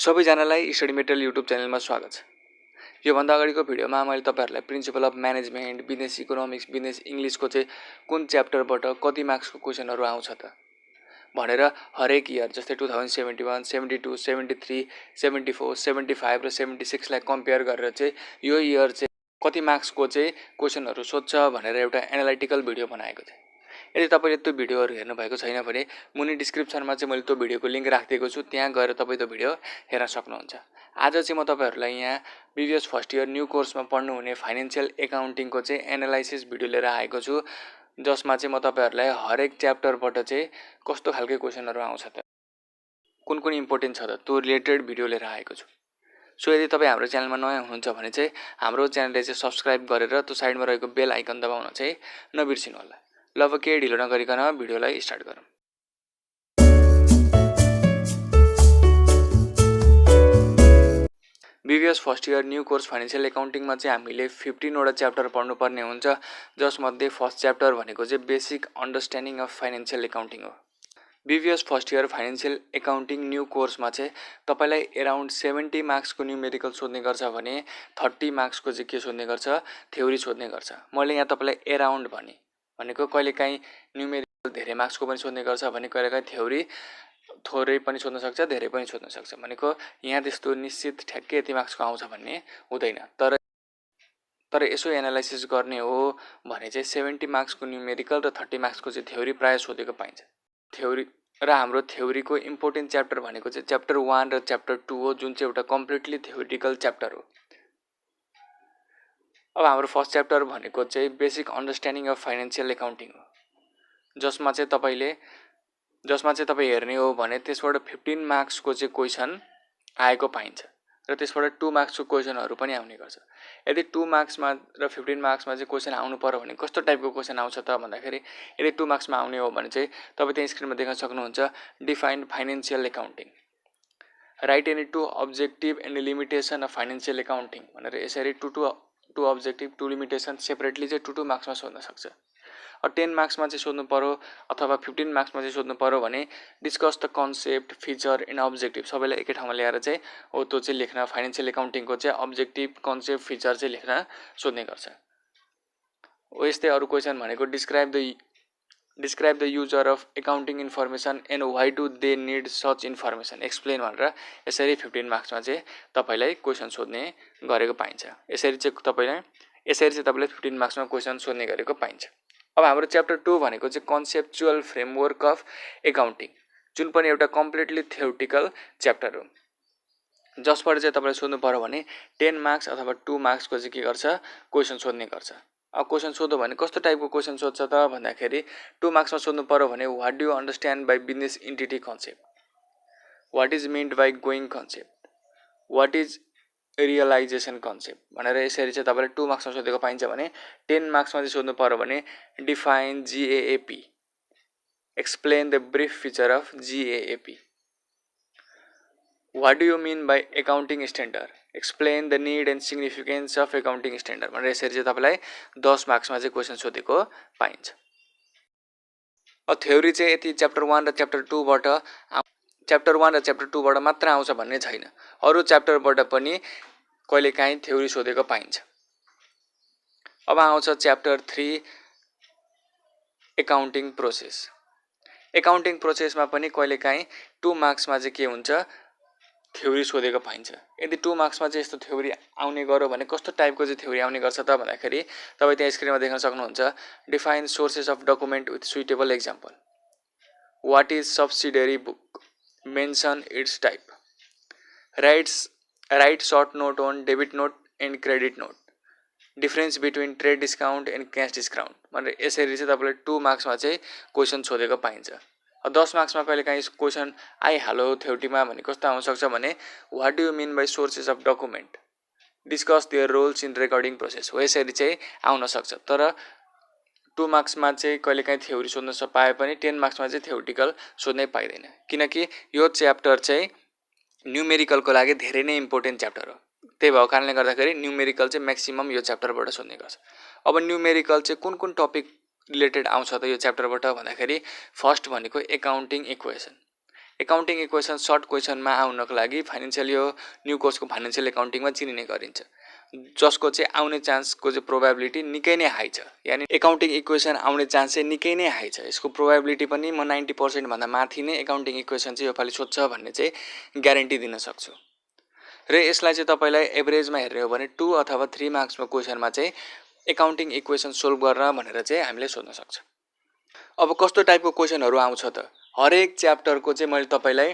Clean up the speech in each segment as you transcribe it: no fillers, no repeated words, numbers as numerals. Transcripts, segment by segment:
सबैजनालाई study material YouTube च्यानलमा स्वागत छ। योभन्दा अगाडिको भिडियोमा मैले तपाईहरुलाई principle of management, business economics, business इंग्लिशको चाहिँ कुन च्याप्टरबाट कति मार्क्सको क्वेशनहरु आउँछ त भनेर हरेक इयर जस्तै 2071, 72, 73, 74, 75 र 76 लाई कम्पेयर गरेर चाहिँ यो इयर चाहिँ कति मार्क्सको चाहिँ क्वेशनहरु सोध्छ भनेर एउटा एनालाइटिकल भिडियो बनाएको थिएँ। यदि तपाईले त्यो भिडियोहरु हेर्नु भएको छैन भने मुनि डिस्क्रिप्सनमा चाहिँ मैले त्यो भिडियोको लिंक राखिदिएको छु, त्यहाँ गएर तपाई त्यो भिडियो हेर्न सक्नुहुन्छ। आज चाहिँ म तपाईहरुलाई यहाँ बीबीएस फर्स्ट इयर न्यू कोर्समा पढ्नु हुने फाइनान्शियल एकाउन्टिङको चाहिँ एनालाइसिस भिडियो लिएर आएको छु, जसमा चाहिँ म तपाईहरुलाई हरेक च्याप्टरबाट चाहिँ कस्तो खालको क्वेशनहरु आउँछ त, कुन इम्पोर्टेन्ट छ त, त्यो रिलेटेड भिडियो लिएर आएको छु। सो यदि तपाई हाम्रो च्यानलमा नयाँ हुनुहुन्छ भने चाहिँ हाम्रो च्यानललाई चाहिँ सब्स्क्राइब गरेर त्यो साइडमा रहेको बेल आइकन दबाउन चाहिँ नबिर्सिनु होला। ल अब केही ढिलो नगरिकन भिडियोलाई स्टार्ट गरौँ। BBS first year new course financial एकाउन्टिङमा चाहिँ हामीले 15 वटा च्याप्टर पढ्नुपर्ने हुन्छ, जसमध्ये फर्स्ट च्याप्टर भनेको चाहिँ basic understanding of financial accounting हो। BBS first year financial accounting new कोर्समा चाहिँ तपाईलाई अराउन्ड 70 मार्क्सको न्यूमेरिकल सोध्ने गर्छ भने 30 मार्क्सको चाहिँ के सोध्ने गर्छ, थ्योरी सोध्ने गर्छ। मैले यहाँ तपाईलाई अराउन्ड भनेको कहिलेकाहीँ न्यूमेरिकल धेरै मार्क्सको पनि सोध्ने गर्छ भने कहिलेकाहीँ थ्योरी थोरै पनि सोध्न सक्छ, धेरै पनि सोध्न सक्छ। भनेको यहाँ त्यस्तो निश्चित ठ्याक्कै यति मार्क्सको आउँछ भन्ने हुँदैन। तर यसो एनालाइसिस गर्ने हो भने चाहिँ 70 मार्क्सको न्यूमेरिकल र 30 मार्क्सको चाहिँ थ्योरी प्राय सोधेको पाइन्छ। थ्योरी र हाम्रो थ्योरीको इम्पोर्टेन्ट च्याप्टर भनेको चाहिँ च्याप्टर 1 र च्याप्टर 2 हो, जुन चाहिँ एउटा कम्प्लिटली थ्योरिटिकल च्याप्टर हो। अब हाम्रो फर्स्ट च्याप्टर भनेको चाहिँ basic understanding of financial accounting हो, जसमा चाहिँ तपाई हेर्ने हो भने त्यसबाट 15 मार्क्सको चाहिँ क्वेशन आएको पाइन्छ र त्यसबाट 2 मार्क्सको क्वेशनहरु पनि आउने गर्छ। यदि 2 मार्क्समा र 15 मार्क्समा चाहिँ क्वेशन आउनु पर्यो भने कस्तो टाइपको क्वेशन आउँछ त भन्दाखेरि यदि 2 मार्क्समा आउने हो भने चाहिँ तपाई त्यहाँ स्क्रिनमा देख्न सक्नुहुन्छ, define financial accounting, write any two objective and limitation of financial accounting भनेर यसरी two objective two limitation separately चाहिँ 2 मार्क्समा सोध्न सक्छ। 10 मार्क्समा चाहिँ सोध्नु पर्यो अथवा 15 मार्क्समा चाहिँ सोध्नु पर्यो भने discuss the concept, feature and objective सबैलाई एकै ठाउँमा ल्याएर चाहिँ हो त्यो चाहिँ लेख्न, फाइनान्शियल एकाउन्टिङको चाहिँ अब्जेक्टिभ, कन्सेप्ट, फिचर चाहिँ लेख्न सोध्ने गर्छ। हो यस्तै अरु क्वेशन भनेको describe the user of accounting information and why do they need such information, explain भनेर यसरी 15 मार्क्समा चाहिँ तपाईलाई क्वेशन सोध्ने गरेको पाइन्छ। यसरी चाहिँ तपाईलाई 15 मार्क्समा क्वेशन सोध्ने गरेको पाइन्छ। अब हाम्रो च्याप्टर 2 भनेको चाहिँ कन्सेप्चुअल फ्रेमवर्क अफ एकाउन्टिङ, जुन पनि एउटा कम्प्लिटली थ्योरिटिकल च्याप्टर हो, जसबाट चाहिँ तपाईलाई सोध्नु पर्यो भने 10 मार्क्स अथवा 2 मार्क्सको चाहिँ के गर्छ, क्वेशन सोध्ने गर्छ। अब क्वेशन सोध्यो भने कस्तो टाइपको क्वेशन सोध्छ त भन्दाखेरि 2 मार्क्समा सोध्नु पर्यो भने what do you understand by business entity concept, what is meant by going concept, what is realisation concept भनेर यसरी चाहिँ तपाईले 2 मार्क्समा सोधेको पाइन्छ भने 10 मार्क्समा चाहिँ सोध्नु पर्यो भने define GAAP, explain the brief feature of GAAP, what do you mean by accounting standard, explain the need and significance of accounting standard भनेर यसरी चाहिँ तपाईलाई 10 मार्क्समा चाहिँ क्वेशन सोधेको पाइन्छ। अब थ्योरी चाहिँ यति च्याप्टर 1 र च्याप्टर 2 बाट मात्र आउँछ भन्ने छैन, अरु च्याप्टरबाट पनि कहिलेकाहीँ थ्योरी सोधेको पाइन्छ। अब आउँछ च्याप्टर 3 एकाउन्टिङ प्रोसेस। एकाउन्टिङ प्रोसेसमा पनि कहिलेकाहीँ 2 मार्क्समा चाहिँ के हुन्छ, थ्योरी सोधेको पाइन्छ। यदि 2 मार्क्समा चाहिँ यस्तो थ्योरी आउने गर्यो भने कस्तो टाइपको चाहिँ थ्योरी आउने गर्छ त भन्दाखेरि तपाई त्यहाँ स्क्रिनमा देख्न सक्नुहुन्छ, define sources of document with suitable example, what is subsidiary book, mention its type, write short note on debit note and credit note, difference between trade discount and cash discount भनेर यसरी चाहिँ तपाईले 2 मार्क्समा चाहिँ क्वेशन सोधेको पाइन्छ। 10 मार्क्समा कहिलेकाहीँ question आइहाल्यो थ्योरीमा भने कस्तो आउन सक्छ भने what do you mean by sources of document, discuss their roles in recording process, हो यसरी चाहिँ आउन सक्छ। तर 2 मार्क्समा चाहिँ कहिलेकाहीँ थ्योरी सोध्न पाए पनि 10 मार्क्समा चाहिँ थ्योरिटिकल सोध्नै पाइदैन, किनकि यो च्याप्टर चाहिँ न्यूमेरिकलको लागि धेरै नै इम्पोर्टेन्ट च्याप्टर हो। त्यही भएको कारणले गर्दाखेरि न्यूमेरिकल चाहिँ म्याक्सिमम यो च्याप्टरबाट सोध्ने गर्छ। अब न्यूमेरिकल चाहिँ कुन टपिक रिलेटेड आउँछ त यो च्याप्टरबाट भन्दाखेरि फर्स्ट भनेको accounting equation. Accounting equation short क्वेसनमा आउनको लागि फाइनेन्सियल यो न्यू कोर्सको फाइनेन्सियल एकाउन्टिङमा चिनिने गरिन्छ, जसको चाहिँ आउने चान्सको चाहिँ प्रोबेबिलिटी निकै नै हाई छ। यानि एकाउन्टिङ इक्वेसन आउने चान्स चाहिँ निकै नै हाई छ। यसको प्रोबेबिलिटी पनि म 90% भन्दा माथि नै एकाउन्टिङ इक्वेसन चाहिँ योपालि सोध्छ भन्ने चाहिँ ग्यारेन्टी दिन सक्छु। र यसलाई चाहिँ तपाईँलाई एभरेजमा हेर्ने हो भने 2 अथवा 3 मार्क्सको क्वेसनमा चाहिँ एकाउन्टिङ इक्वेसन सोल्भ गर्न भनेर चाहिँ हामीले सोध्न सक्छ। अब कस्तो टाइपको क्वेसनहरू आउँछ त, हरेक च्याप्टरको चाहिँ मैले तपाईँलाई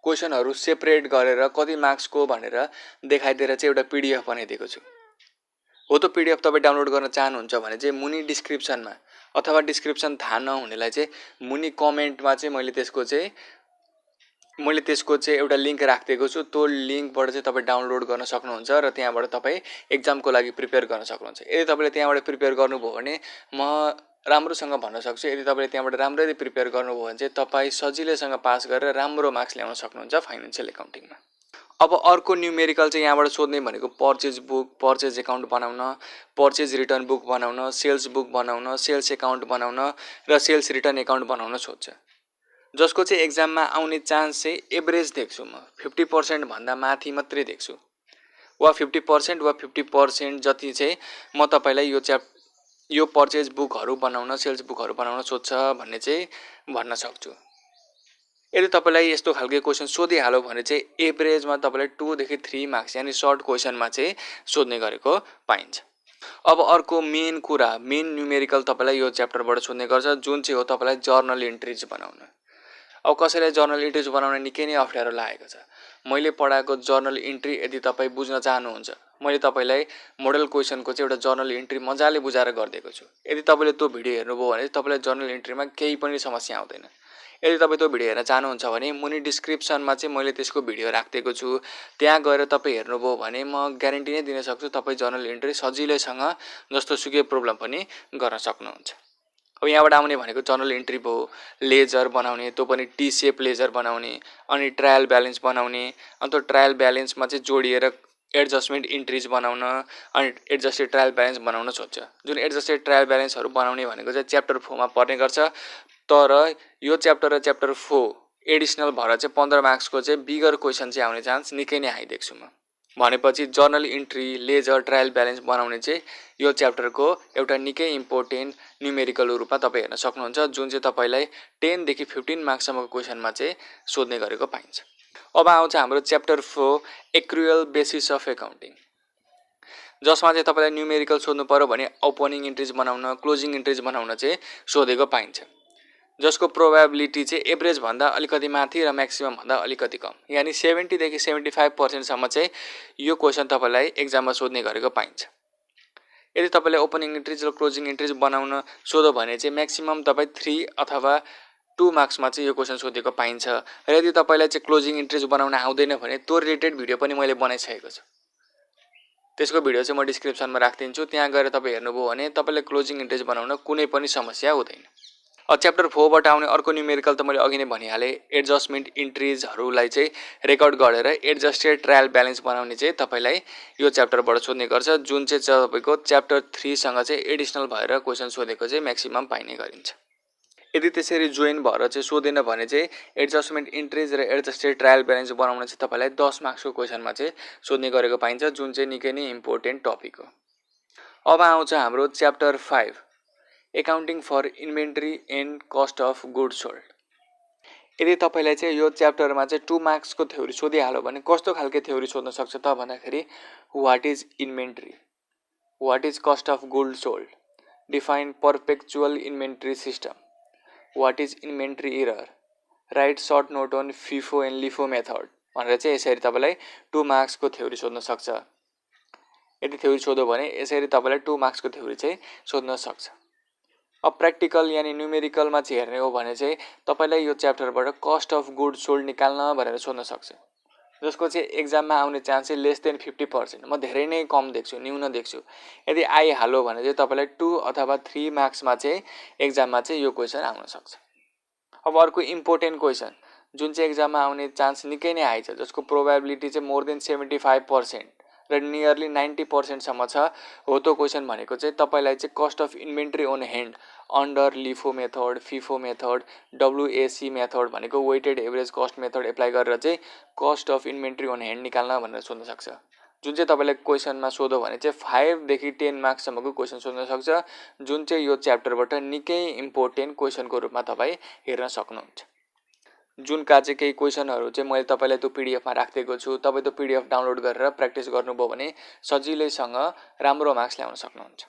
क्वेसनहरू सेपरेट गरेर कति मार्क्सको भनेर देखाइदिएर चाहिँ एउटा पिडिएफ बनाइदिएको छु। हो त पिडिएफ तपाईँ डाउनलोड गर्न चाहनुहुन्छ भने चाहिँ मुनि डिस्क्रिप्सनमा अथवा डिस्क्रिप्सन थाहा नहुनेलाई चाहिँ मुनि कमेन्टमा चाहिँ मैले त्यसको चाहिँ एउटा लिङ्क राखिदिएको छु। त्यो लिङ्कबाट चाहिँ तपाईँ डाउनलोड गर्न सक्नुहुन्छ र त्यहाँबाट तपाईँ एक्जामको लागि प्रिपेयर गर्न सक्नुहुन्छ। यदि तपाईँले त्यहाँबाट प्रिपेयर गर्नुभयो भने म राम्रोसँग भन्न सक्छु, यदि तपाईँले त्यहाँबाट राम्ररी प्रिपेयर गर्नुभयो भने चाहिँ तपाईँ सजिलैसँग पास गरेर राम्रो मार्क्स ल्याउन सक्नुहुन्छ फाइनेन्सियल एकाउन्टिङमा। अब अर्को न्युमेरिकल चाहिँ यहाँबाट सोध्ने भनेको पर्चेज बुक, पर्चेज एकाउन्ट बनाउन, पर्चेज रिटर्न बुक बनाउन, सेल्स बुक बनाउन, सेल्स एकाउन्ट बनाउन र सेल्स रिटर्न एकाउन्ट बनाउन सोध्छ, जसको चाहिँ एक्जाममा आउने चान्स चाहिँ एभरेज देख्छु म 50% भन्दा माथि मात्रै देख्छु, वा 50% वा 50% जति चाहिँ म तपाईँलाई यो पर्चेज बुकहरू बनाउन, सेल्स बुकहरू बनाउन सोध्छ भन्ने चाहिँ भन्न सक्छु। यदि तपाईँलाई यस्तो खालको क्वेसन सोधिहाल्यो भने चाहिँ एभरेजमा तपाईँलाई 2 देखि 3 मार्क्स यानि सर्ट क्वेसनमा चाहिँ सोध्ने गरेको पाइन्छ। अब अर्को मेन कुरा, मेन न्युमेरिकल तपाईँलाई यो च्याप्टरबाट सोध्ने गर्छ, जुन चाहिँ हो तपाईँलाई जर्नल इन्ट्रिज बनाउन। अब कसैलाई जर्नल इन्ट्रिज बनाउन निकै नै अप्ठ्यारो लागेको छ। मैले पढाएको जर्नल इन्ट्री यदि तपाईँ बुझ्न चाहनुहुन्छ, मैले तपाईँलाई मोडल क्वेसनको चाहिँ एउटा जर्नल इन्ट्री मजाले बुझाएर गरिदिएको छु। यदि तपाईँले त्यो भिडियो हेर्नुभयो भने तपाईँलाई जर्नल इन्ट्रीमा केही पनि समस्या आउँदैन। यदि तपाईँ त्यो भिडियो हेर्न चाहनुहुन्छ भने मुनि डिस्क्रिप्सनमा चाहिँ मैले त्यसको भिडियो राखिदिएको छु, त्यहाँ गएर तपाईँ हेर्नुभयो भने म ग्यारेन्टी नै दिन सक्छु तपाईँ जर्नल इन्ट्री सजिलैसँग जस्तो सुकै प्रोब्लम पनि गर्न सक्नुहुन्छ। अब यहाँबाट आउने भनेको जर्नल इन्ट्री भयो, लेजर बनाउने, त्यो पनि टी सेप लेजर बनाउने, अनि ट्रायल ब्यालेन्स बनाउने, अनि त्यो ट्रायल ब्यालेन्समा चाहिँ जोडिएर एडजस्टमेन्ट इन्ट्रिज बनाउन, अनि एडजस्टेड ट्रायल ब्यालेन्स बनाउन सोध्छ। जुन एडजस्टेड ट्रायल ब्यालेन्सहरू बनाउने भनेको चाहिँ च्याप्टर 4 मा पर्ने गर्छ, तर यो च्याप्टर र च्याप्टर 4 एडिसनल भएर चाहिँ 15 मार्क्सको चाहिँ बिगर क्वेसन चाहिँ आउने चान्स निकै नै हाई देख्छु म। भनेपछि journal entry, ledger, trial balance बनाउने चाहिँ यो च्याप्टरको एउटा निकै इम्पोर्टेन्ट न्युमेरिकल रूपमा तपाईँ हेर्न सक्नुहुन्छ, जुन चाहिँ तपाईँलाई 10 देखि 15 मार्क्ससम्मको क्वेसनमा चाहिँ सोध्ने गरेको पाइन्छ। अब आउँछ हाम्रो chapter 4 accrual basis of accounting, जसमा चाहिँ तपाईँलाई न्युमेरिकल सोध्नु पर्यो भने ओपनिङ इन्ट्रिज बनाउन, क्लोजिङ इन्ट्रिज बनाउन चाहिँ सोधेको पाइन्छ, जसको प्रोबेबिलिटी चाहिँ एभरेज भन्दा अलिकति माथि र म्याक्सिमम भन्दा अलिकति कम, यानि 70 देखि 75% सम्म चाहिँ यो क्वेसन तपाईँलाई एक्जाममा सोध्ने गरेको पाइन्छ। यदि तपाईँले ओपनिङ इन्ट्रिज र क्लोजिङ इन्ट्रिज बनाउन सोध्यो भने चाहिँ म्याक्सिमम तपाईँ 3 अथवा 2 मार्क्समा चाहिँ यो क्वेसन सोधेको पाइन्छ। र यदि तपाईँलाई चाहिँ क्लोजिङ इन्ट्रिज बनाउन आउँदैन भने त्यो रिलेटेड भिडियो पनि मैले बनाइसकेको छु, त्यसको भिडियो चाहिँ म डिस्क्रिप्सनमा राखिदिन्छु, त्यहाँ गएर तपाईँ हेर्नुभयो भने तपाईँले क्लोजिङ इन्ट्रिज बनाउन कुनै पनि समस्या हुँदैन। अब च्याप्टर 4 बाट आउने अर्को न्युमेरिकल त मैले अघि नै भनिहालेँ, एडजस्टमेन्ट इन्ट्रिजहरूलाई चाहिँ रेकर्ड गरेर एडजस्टेड ट्रायल ब्यालेन्स बनाउने चाहिँ तपाईँलाई यो च्याप्टरबाट सोध्ने गर्छ, जुन चाहिँ तपाईँको च्याप्टर 3 सँग चाहिँ एडिसनल भएर क्वेसन सोधेको चाहिँ म्याक्सिमम पाइने गरिन्छ। यदि त्यसरी जोइन भएर चाहिँ सोधेन भने चाहिँ एडजस्टमेन्ट इन्ट्रिज र एडजस्टेड ट्रायल ब्यालेन्स बनाउन चाहिँ तपाईँलाई 10 मार्क्सको क्वेसनमा चाहिँ सोध्ने गरेको पाइन्छ, जुन चाहिँ निकै नै इम्पोर्टेन्ट टपिक हो। अब आउँछ हाम्रो chapter 5 accounting for inventory and cost of goods sold. यदि तपाईँलाई चाहिँ यो च्याप्टरमा चाहिँ 2 मार्क्सको थ्योरी सोधिहाल्यो भने कस्तो खालको थ्योरी सोध्न सक्छ त भन्दाखेरि what is inventory, what is cost of goods sold, define perpetual inventory system, what is inventory error, write short note on FIFO and LIFO method भनेर चाहिँ यसरी तपाईँलाई 2 मार्क्सको थ्योरी सोध्न सक्छ। यदि थ्योरी सोध्यो भने यसरी तपाईँलाई 2 मार्क्सको थ्योरी चाहिँ सोध्न सक्छ। अब प्र्याक्टिकल यानि न्युमेरिकलमा चाहिँ हेर्ने हो भने चाहिँ तपाईँलाई यो च्याप्टरबाट कस्ट अफ गुड सोल्ड निकाल्न भनेर सोध्न सक्छ, जसको चाहिँ एक्जाममा आउने चान्स चाहिँ लेस देन 50%, म धेरै नै कम देख्छु, न्यून देख्छु। यदि आइहाल्यो भने चाहिँ तपाईँलाई 2 अथवा 3 मार्क्समा चाहिँ एक्जाममा चाहिँ यो क्वेसन आउन सक्छ। अब अर्को इम्पोर्टेन्ट क्वेसन जुन चाहिँ एक्जाममा आउने चान्स निकै नै हाई छ, जसको प्रोबेबिलिटी चाहिँ मोर देन 75%, र नियरली 90% सम्म छ। हो त्यो क्वेसन भनेको चाहिँ तपाईलाई चाहिँ cost of inventory on hand under LIFO method, FIFO method, WAC method भनेको weighted average cost method apply गरेर चाहिँ cost of inventory on hand निकाल्न भनेर सोध्न सक्छ। जुन चाहिँ तपाईँलाई क्वेसनमा सोध्यो भने चाहिँ 5 देखि 10 मार्क्ससम्मको क्वेसन सोध्न सक्छ, जुन चाहिँ यो च्याप्टरबाट निकै इम्पोर्टेन्ट क्वेसनको रूपमा तपाईँ हेर्न सक्नुहुन्छ। जुनका चाहिँ केही क्वेसनहरू चाहिँ मैले तपाईँलाई त्यो पिडिएफमा राखिदिएको छु। तपाईँ त्यो पिडिएफ डाउनलोड गरेर प्र्याक्टिस गर्नुभयो भने सजिलैसँग राम्रो मार्क्स ल्याउन सक्नुहुन्छ।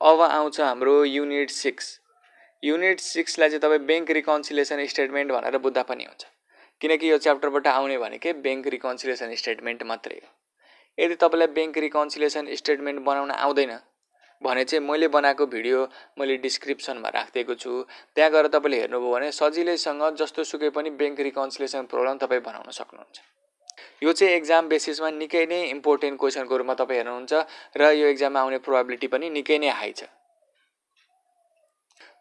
अब आउँछ हाम्रो युनिट 6। युनिट 6लाई चाहिँ तपाईँ ब्याङ्क रिकन्सिलिएसन स्टेटमेन्ट भनेर बुझ्दा पनि हुन्छ, किनकि यो च्याप्टरबाट आउने भनेकै ब्याङ्क रिकन्सिलिएसन स्टेटमेन्ट मात्रै हो। यदि तपाईँलाई ब्याङ्क रिकन्सिलिएसन स्टेटमेन्ट बनाउन आउँदैन भने चाहिँ मैले बनाएको भिडियो मैले डिस्क्रिप्सनमा राखिदिएको छु, त्यहाँ गएर तपाईँले हेर्नुभयो भने सजिलैसँग जस्तो सुकै पनि ब्याङ्क रिकन्सिलिएसन प्रोग्राम तपाईँ बनाउन सक्नुहुन्छ। यो चाहिँ एक्जाम बेसिसमा निकै नै इम्पोर्टेन्ट क्वेसनको रूपमा तपाईँ हेर्नुहुन्छ र यो एक्जाममा आउने प्रोबेबिलिटी पनि निकै नै हाई छ।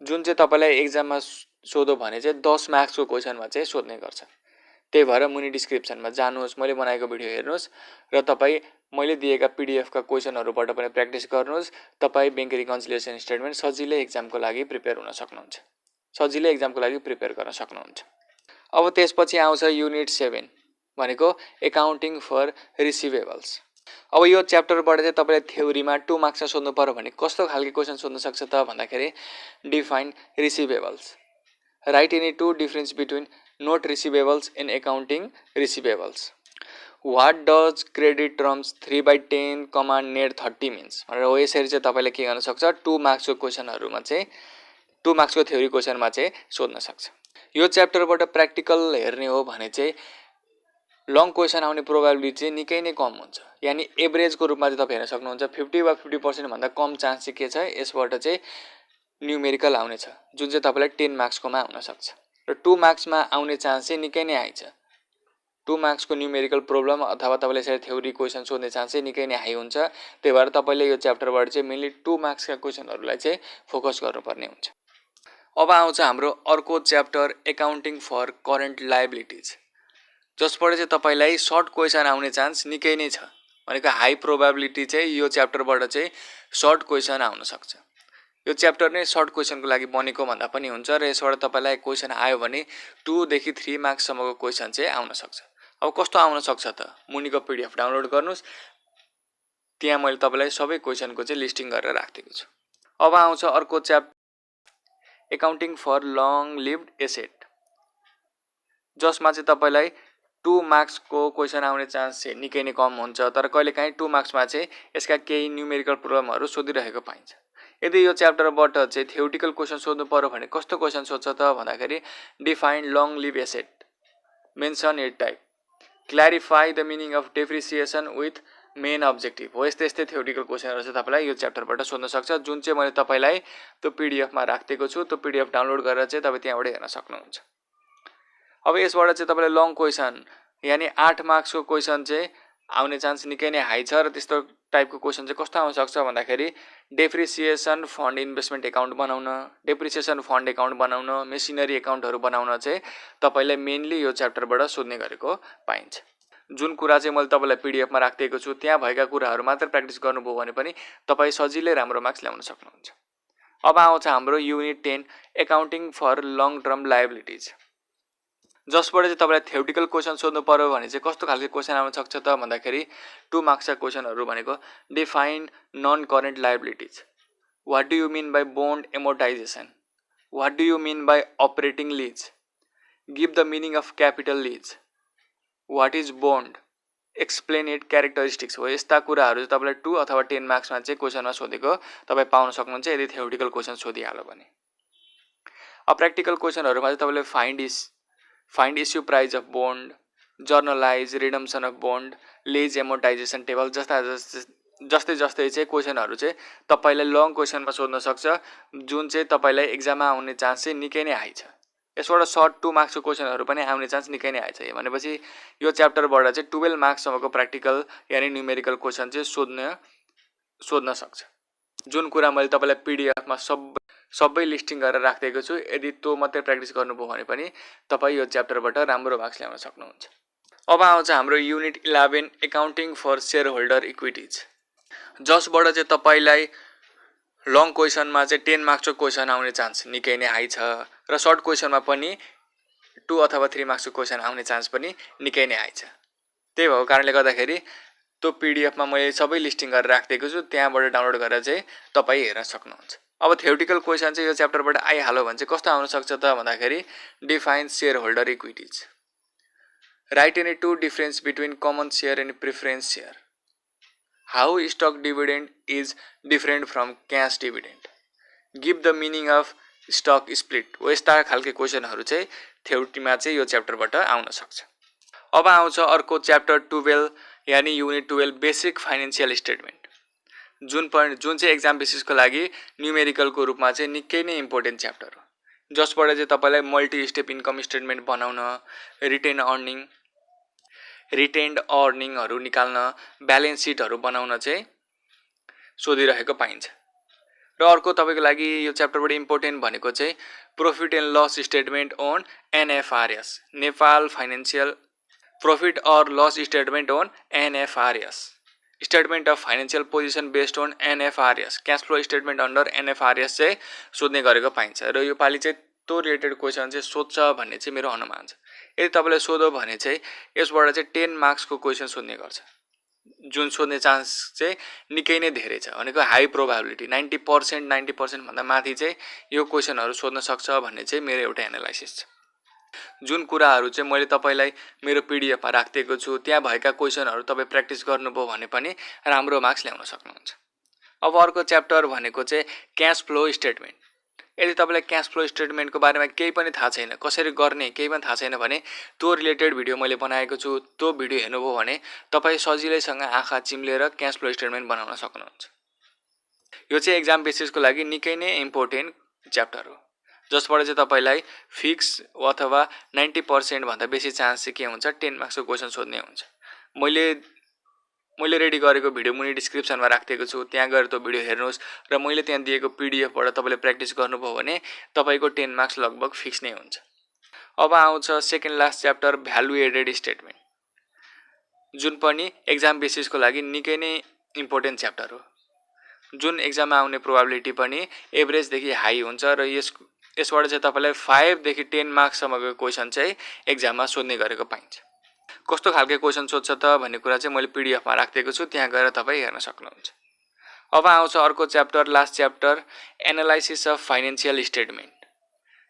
जुन चाहिँ तपाईँलाई एक्जाममा सोध्यो भने चाहिँ 10 मार्क्सको क्वेसनमा चाहिँ सोध्ने गर्छ। त्यही भएर मुनि डिस्क्रिप्सनमा जानुहोस्, मैले बनाएको भिडियो हेर्नुहोस् र तपाईँ मैले दिएका पिडिएफका क्वेसनहरूबाट पनि प्र्याक्टिस गर्नुहोस्। तपाईँ ब्याङ्क रिकन्सिलिएसन स्टेटमेन्ट सजिलै एक्जामको लागि प्रिपेयर हुन सक्नुहुन्छ, सजिलै एक्जामको लागि प्रिपेयर गर्न सक्नुहुन्छ। अब त्यसपछि आउँछ युनिट 7 भनेको एकाउन्टिङ फर रिसिभेबल्स। अब यो च्याप्टरबाट चाहिँ तपाईँले थ्योरीमा 2 मार्क्समा सोध्नु पर्यो भने कस्तो खालको क्वेसन सोध्न सक्छ त भन्दाखेरि define receivables, write any 2 difference between note receivables in accounting receivables, what does credit terms 3/10 net 30 means भनेर हो। यसरी चाहिँ तपाईँले के गर्न सक्छ 2 मार्क्सको क्वेसनहरूमा चाहिँ 2 मार्क्सको थ्योरी क्वेसनमा चाहिँ सोध्न सक्छ। यो च्याप्टरबाट प्र्याक्टिकल हेर्ने हो भने चाहिँ लङ क्वेसन आउने प्रोबेबिलिटी चाहिँ निकै नै कम हुन्छ, यानि एभरेजको रूपमा चाहिँ तपाईँ हेर्न सक्नुहुन्छ। 50 वा 50% भन्दा कम चान्स चाहिँ के छ यसबाट चाहिँ न्युमेरिकल आउने छ, जुन चाहिँ तपाईँलाई 10 मार्क्सकोमा आउन सक्छ र 2 मार्क्समा आउने चान्स चाहिँ निकै नै हाई छ। 2 मार्क्सको न्युमेरिकल प्रोब्लम अथवा तपाईँले यसरी थ्योरी क्वेसन सोध्ने चान्स चाहिँ निकै नै हाई हुन्छ। त्यही भएर तपाईँले यो च्याप्टरबाट चाहिँ मेनली 2 मार्क्सका क्वेसनहरूलाई चाहिँ फोकस गर्नुपर्ने हुन्छ। अब आउँछ हाम्रो अर्को chapter accounting for current liabilities, जसबाट चाहिँ तपाईँलाई सर्ट क्वेसन आउने चान्स निकै नै छ, भनेको हाई प्रोबेबिलिटी चाहिँ यो च्याप्टरबाट चाहिँ सर्ट क्वेसन आउन सक्छ। यो च्याप्टर नै सर्ट क्वेसनको लागि बनेको भन्दा पनि हुन्छ र यसबाट तपाईँलाई क्वेसन आयो भने 2 देखि 3 मार्क्ससम्मको क्वेसन चाहिँ आउन सक्छ। अब कस्तो आउन सक्छ त मुनिको पिडिएफ डाउनलोड गर्नुहोस्, त्यहाँ मैले तपाईँलाई सबै क्वेसनको चाहिँ लिस्टिङ गरेर राखिदिएको छु। अब आउँछ अर्को accounting for long lived asset, जसमा चाहिँ तपाईँलाई 2 मार्क्सको क्वेसन आउने चान्स चाहिँ निकै नै कम हुन्छ, तर कहिलेकाहीँ 2 मार्क्समा चाहिँ यसका केही न्युमेरिकल प्रोब्लमहरू सोधिरहेको पाइन्छ। यदि यो च्याप्टरबाट चाहिँ थ्योरिटिकल क्वेसन सोध्नु पर्यो भने कस्तो क्वेसन सोध्छ त भन्दाखेरि define long live asset, mention it type, clarify the meaning of depreciation with main objective हो। यस्तै यस्तै थ्योरिटिकल क्वेसनहरू चाहिँ तपाईँलाई यो च्याप्टरबाट सोध्न सक्छ, जुन चाहिँ मैले तपाईँलाई त्यो पिडिएफमा राखिदिएको छु। त्यो पिडिएफ डाउनलोड गरेर चाहिँ तपाईँ त्यहाँबाट हेर्न सक्नुहुन्छ। अब यसबाट चाहिँ तपाईँलाई लङ क्वेसन यानि 8 मार्क्सको क्वेसन चाहिँ आउने चान्स निकै नै हाई छ र त्यस्तो टाइपको क्वेसन चाहिँ कस्तो आउन सक्छ भन्दाखेरि डेप्रिसिएसन फन्ड इन्भेस्टमेन्ट एकाउन्ट बनाउन, डेप्रिसिएसन फन्ड एकाउन्ट बनाउन, मेसिनरी एकाउन्टहरू बनाउन चाहिँ तपाईँलाई मेनली यो च्याप्टरबाट सोध्ने गरेको पाइन्छ। जुन कुरा चाहिँ मैले तपाईँलाई पिडिएफमा राखिदिएको छु त्यहाँ भएका कुराहरू मात्र प्र्याक्टिस गर्नुभयो भने पनि तपाईँ सजिलै राम्रो मार्क्स ल्याउन सक्नुहुन्छ। अब आउँछ हाम्रो unit 10 accounting for long term liabilities, जसबाट चाहिँ तपाईँलाई थ्योरिटिकल क्वेसन सोध्नु पर्यो भने चाहिँ कस्तो खालको क्वेसन आउन सक्छ त भन्दाखेरि 2 मार्क्सका क्वेसनहरू भनेको define non current liabilities, what do you mean by bond amortisation, what do you mean by operating lease, give the meaning of capital lease, what is bond, explain it characteristics हो। यस्ता कुराहरू चाहिँ तपाईँलाई 2 अथवा 10 मार्क्समा चाहिँ क्वेसनमा सोधेको तपाईँ पाउन सक्नुहुन्छ यदि थ्योरिटिकल क्वेसन सोधिहाल्यो भने। अब प्र्याक्टिकल क्वेसनहरूमा चाहिँ तपाईँले find issue price of bond, journalise redemption of bond, lease amortisation table जस्तै चाहिँ क्वेसनहरू चाहिँ तपाईँलाई लङ क्वेसनमा सोध्न सक्छ, जुन चाहिँ तपाईँलाई एक्जाममा आउने चान्स चाहिँ निकै नै हाई छ। यसबाट सर्ट 2 मार्क्सको क्वेसनहरू पनि आउने चान्स निकै नै हाई छ। भनेपछि यो च्याप्टरबाट चाहिँ 12 मार्क्ससम्मको प्र्याक्टिकल यानि न्युमेरिकल क्वेसन चाहिँ सोध्न सक्छ। जुन कुरा मैले तपाईँलाई पिडिएफमा सबै लिस्टिङ गरेर राखिदिएको छु, यदि त्यो मात्रै प्र्याक्टिस गर्नुभयो भने पनि तपाईँ यो च्याप्टरबाट राम्रो मार्क्स ल्याउन सक्नुहुन्छ। अब आउँछ हाम्रो unit 11 accounting for shareholder equities, जसबाट चाहिँ तपाईँलाई लङ क्वेसनमा चाहिँ 10 मार्क्सको क्वेसन आउने चान्स निकै नै हाई छ र सर्ट क्वेसनमा पनि 2 अथवा 3 मार्क्सको क्वेसन आउने चान्स पनि निकै नै हाई छ। त्यही भएको कारणले गर्दाखेरि त्यो पिडिएफमा मैले सबै लिस्टिङ गरेर राखिदिएको छु, त्यहाँबाट डाउनलोड गरेर चाहिँ तपाईँ हेर्न सक्नुहुन्छ। अब थ्योरिटिकल क्वेसन चाहिँ यो च्याप्टरबाट आइहाल्यो भने चाहिँ कस्तो आउन सक्छ त भन्दाखेरि define shareholder equities, write any two difference between common share and preference share, how stock dividend is different from cash dividend, give the meaning of stock split. यस्ता खालके क्वेसनहरू चाहिँ थ्योरीमा चाहिँ यो च्याप्टरबाट आउन सक्छ। अब आउँछ अर्को च्याप्टर 12 यानि युनिट 12 बेसिक फाइनेन्सियल स्टेटमेन्ट, जुन चाहिँ एक्जाम बेसिसको लागि न्युमेरिकलको रूपमा चाहिँ निकै नै इम्पोर्टेन्ट च्याप्टर हो, जसबाट चाहिँ तपाईँलाई मल्टी स्टेप इन्कम स्टेटमेन्ट बनाउन, रिटेन्ड अर्निङहरू निकाल्न, ब्यालेन्स सिटहरू बनाउन चाहिँ सोधिरहेको पाइन्छ। र अर्को तपाईँको लागि यो च्याप्टरबाट इम्पोर्टेन्ट भनेको चाहिँ profit and loss statement on NFRS, Nepal financial profit और loss statement on NFRS, statement of financial position based on NFRS, cash flow statement under NFRS चाहिँ सोध्ने गरेको पाइन्छ। र यो पालि चाहिँ त्यो रिलेटेड क्वेसन चाहिँ सोध्छ भन्ने चाहिँ मेरो अनुमान छ। यदि तपाईँलाई सोध्यो भने चाहिँ यसबाट चाहिँ 10 मार्क्सको क्वेसन सोध्ने गर्छ, जुन सोध्ने चान्स चाहिँ निकै नै धेरै छ, भनेको हाई प्रोभाबिलिटी 90% भन्दा माथि चाहिँ यो क्वेसनहरू सोध्न सक्छ भन्ने चाहिँ मेरो एउटा एनालाइसिस छ। जुन कुराहरू चाहिँ मैले तपाईँलाई मेरो पिडिएफमा राखिदिएको छु त्यहाँ भएका क्वेसनहरू तपाईँ प्र्याक्टिस गर्नुभयो भने पनि राम्रो मार्क्स ल्याउन सक्नुहुन्छ। अब अर्को च्याप्टर भनेको चाहिँ क्यास फ्लो स्टेटमेन्ट। यदि तपाईँलाई क्यास फ्लो स्टेटमेन्टको बारेमा केही पनि थाहा छैन, कसरी गर्ने केही पनि थाहा छैन भने त्यो रिलेटेड भिडियो मैले बनाएको छु, त्यो भिडियो हेर्नुभयो भने तपाईँ सजिलैसँग आँखा चिम्लेर क्यास फ्लो स्टेटमेन्ट बनाउन सक्नुहुन्छ। यो चाहिँ एक्जाम बेसिसको लागि निकै नै इम्पोर्टेन्ट च्याप्टर हो, जसबाट चाहिँ तपाईँलाई फिक्स अथवा 90% भन्दा बेसी चान्स चाहिँ के हुन्छ 10 मार्क्सको क्वेसन सोध्ने हुन्छ। मैले रेडी गरेको भिडियो मुनि डिस्क्रिप्सनमा राखिदिएको छु, त्यहाँ गएर त्यो भिडियो हेर्नुहोस् र मैले त्यहाँ दिएको पिडिएफबाट तपाईँले प्र्याक्टिस गर्नुभयो भने तपाईँको 10 मार्क्स लगभग फिक्स नै हुन्छ। अब आउँछ second last chapter value added statement, जुन पनि एक्जाम बेसिसको लागि निकै नै इम्पोर्टेन्ट च्याप्टर हो, जुन एक्जाममा आउने प्रोबाबिलिटी पनि एभरेजदेखि हाई हुन्छ र यसबाट चाहिँ तपाईँलाई 5 देखि 10 मार्क्ससम्मको क्वेसन चाहिँ एक्जाममा सोध्ने गरेको पाइन्छ। कस्तो खालके क्वेसन सोध्छ त भन्ने कुरा चाहिँ मैले पिडिएफमा राखिदिएको छु, त्यहाँ गएर तपाईँ हेर्न सक्नुहुन्छ। अब आउँछ अर्को chapter, last chapter analysis of financial statement,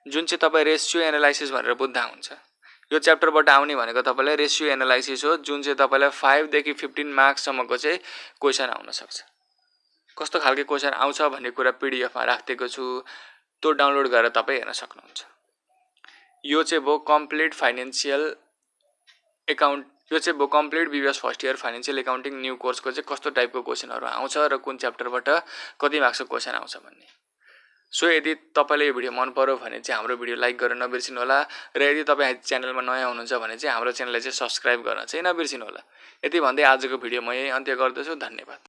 जुन चाहिँ तपाईँ रेसियो एनालाइसिस भनेर बुझ्दा हुन्छ। यो च्याप्टरबाट आउने भनेको तपाईँलाई रेसियो एनालाइसिस हो, जुन चाहिँ तपाईँलाई 5 देखि 15 मार्क्ससम्मको चाहिँ क्वेसन आउन सक्छ। कस्तो खालके क्वेसन आउँछ भन्ने कुरा पिडिएफमा राखिदिएको छु, त्यो डाउनलोड गरेर तपाईँ हेर्न सक्नुहुन्छ। यो चाहिँ भयो complete BBS first year financial accounting new कोर्सको चाहिँ कस्तो टाइपको क्वेसनहरू आउँछ र कुन च्याप्टरबाट कति मार्क्सको क्वेसन आउँछ भन्ने। सो यदि तपाईँलाई यो भिडियो मन पर्यो भने चाहिँ हाम्रो भिडियो लाइक गर्न नबिर्सिनु होला, र यदि तपाईँ च्यानलमा नयाँ हुनुहुन्छ भने चाहिँ हाम्रो च्यानललाई चाहिँ सब्सक्राइब गर्न चाहिँ नबिर्सिनु होला। यति भन्दै आजको भिडियो म यही अन्त्य गर्दछु। धन्यवाद।